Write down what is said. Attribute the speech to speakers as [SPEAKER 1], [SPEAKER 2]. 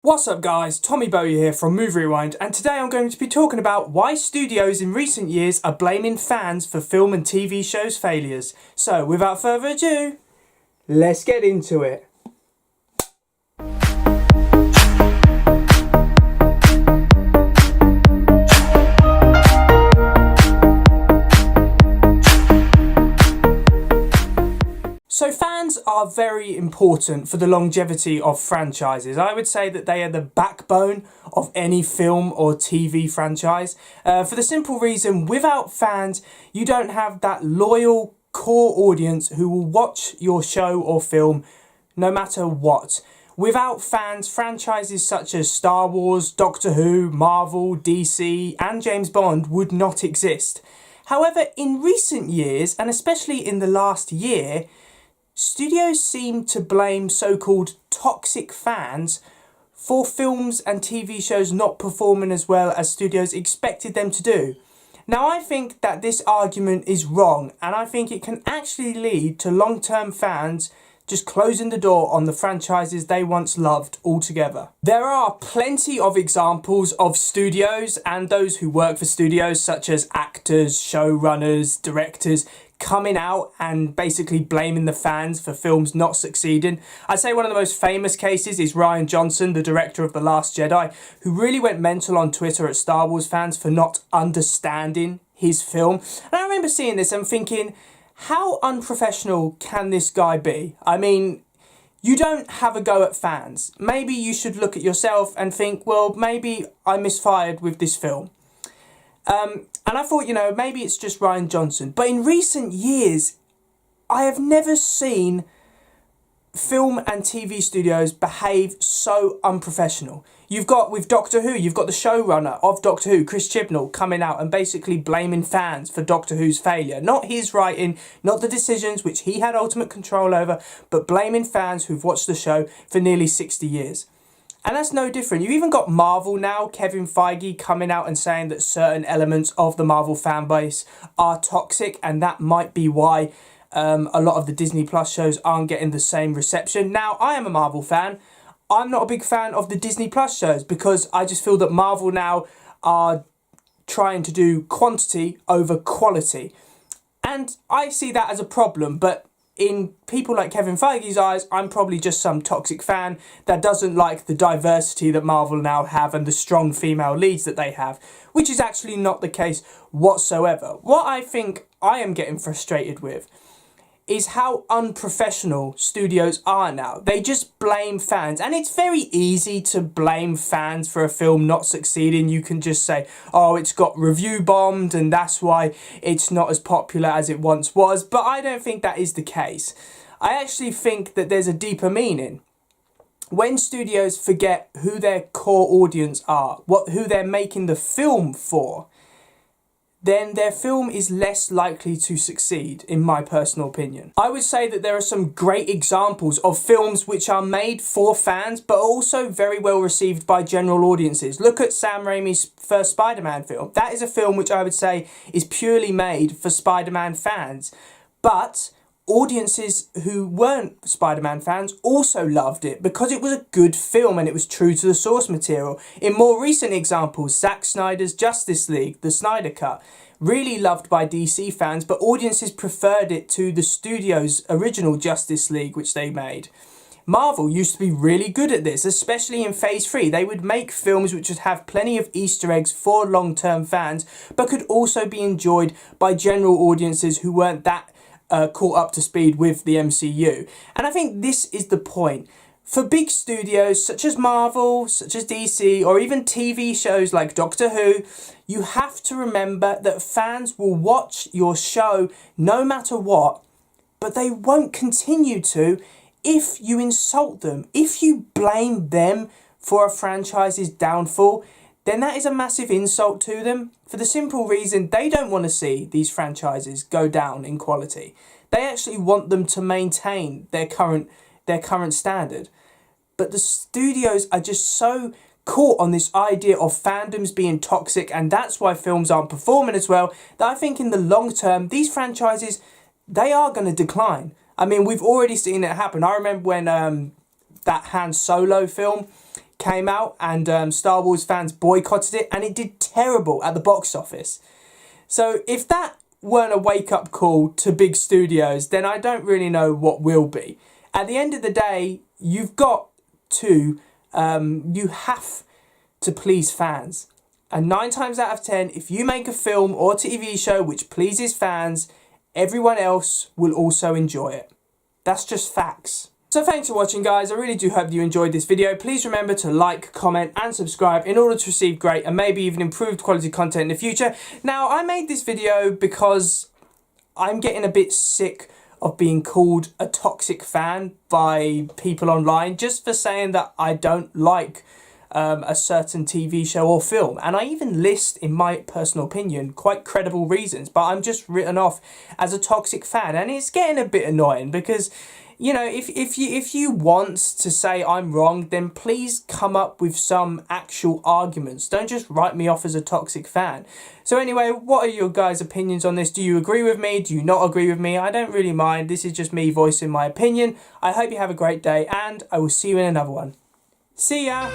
[SPEAKER 1] What's up guys, Tommy Bowyer here from Movie Rewind, and today I'm going to be talking about why studios in recent years are blaming fans for film and TV shows failures. So without further ado, let's get into it. So fans are very important for the longevity of franchises. I would say that they are the backbone of any film or TV franchise. For the simple reason, without fans, you don't have that loyal core audience who will watch your show or film no matter what. Without fans, franchises such as Star Wars, Doctor Who, Marvel, DC and James Bond would not exist. However, in recent years, and especially in the last year, studios seem to blame so-called toxic fans for films and TV shows not performing as well as studios expected them to do. Now, I think that this argument is wrong, and I think it can actually lead to long-term fans just closing the door on the franchises they once loved altogether. There are plenty of examples of studios and those who work for studios, such as actors, showrunners, directors, coming out and basically blaming the fans for films not succeeding. I'd say one of the most famous cases is Rian Johnson, the director of The Last Jedi, who really went mental on Twitter at Star Wars fans for not understanding his film. And I remember seeing this and thinking, how unprofessional can this guy be? I mean, you don't have a go at fans. Maybe you should look at yourself and think, well, maybe I misfired with this film. And I thought, maybe it's just Rian Johnson. But in recent years, I have never seen film and TV studios behave so unprofessional. You've got, with Doctor Who, you've got the showrunner of Doctor Who, Chris Chibnall, coming out and basically blaming fans for Doctor Who's failure. Not his writing, not the decisions which he had ultimate control over, but blaming fans who've watched the show for nearly 60 years. And that's no different. You've even got Marvel now, Kevin Feige coming out and saying that certain elements of the Marvel fan base are toxic, and that might be why a lot of the Disney Plus shows aren't getting the same reception. Now, I am a Marvel fan. I'm not a big fan of the Disney Plus shows because I just feel that Marvel now are trying to do quantity over quality. And I see that as a problem, but in people like Kevin Feige's eyes, I'm probably just some toxic fan that doesn't like the diversity that Marvel now have and the strong female leads that they have, which is actually not the case whatsoever. What I think I am getting frustrated with is how unprofessional studios are now. They just blame fans, and it's very easy to blame fans for a film not succeeding. You can just say, oh, it's got review bombed and that's why it's not as popular as it once was, but I don't think that is the case. I actually think that there's a deeper meaning. When studios forget who their core audience are, who they're making the film for, then their film is less likely to succeed, in my personal opinion. I would say that there are some great examples of films which are made for fans, but also very well received by general audiences. Look at Sam Raimi's first Spider-Man film. That is a film which I would say is purely made for Spider-Man fans. But audiences who weren't Spider-Man fans also loved it because it was a good film and it was true to the source material. In more recent examples, Zack Snyder's Justice League, the Snyder Cut, really loved by DC fans, but audiences preferred it to the studio's original Justice League, which they made. Marvel used to be really good at this, especially in Phase 3. They would make films which would have plenty of Easter eggs for long-term fans, but could also be enjoyed by general audiences who weren't that caught up to speed with the MCU. And I think this is the point. For big studios such as Marvel, such as DC, or even TV shows like Doctor Who, you have to remember that fans will watch your show no matter what, but they won't continue to if you insult them. If you blame them for a franchise's downfall, then that is a massive insult to them, for the simple reason they don't want to see these franchises go down in quality. They actually want them to maintain their current standard. But the studios are just so caught on this idea of fandoms being toxic, and that's why films aren't performing as well, that I think in the long term, these franchises, they are going to decline. I mean, we've already seen it happen. I remember when that Han Solo film came out and Star Wars fans boycotted it, and it did terrible at the box office. So if that weren't a wake-up call to big studios, then I don't really know what will be. At the end of the day, you have to please fans. And 9 times out of 10, if you make a film or TV show which pleases fans, everyone else will also enjoy it. That's just facts. So thanks for watching, guys. I really do hope you enjoyed this video. Please remember to like, comment and subscribe in order to receive great and maybe even improved quality content in the future. Now, I made this video because I'm getting a bit sick of being called a toxic fan by people online just for saying that I don't like a certain TV show or film. And I even list, in my personal opinion, quite credible reasons, but I'm just written off as a toxic fan. And it's getting a bit annoying because, you know, if you want to say I'm wrong, then please come up with some actual arguments. Don't just write me off as a toxic fan. So anyway, what are your guys' opinions on this? Do you agree with me? Do you not agree with me? I don't really mind. This is just me voicing my opinion. I hope you have a great day, and I will see you in another one. See ya!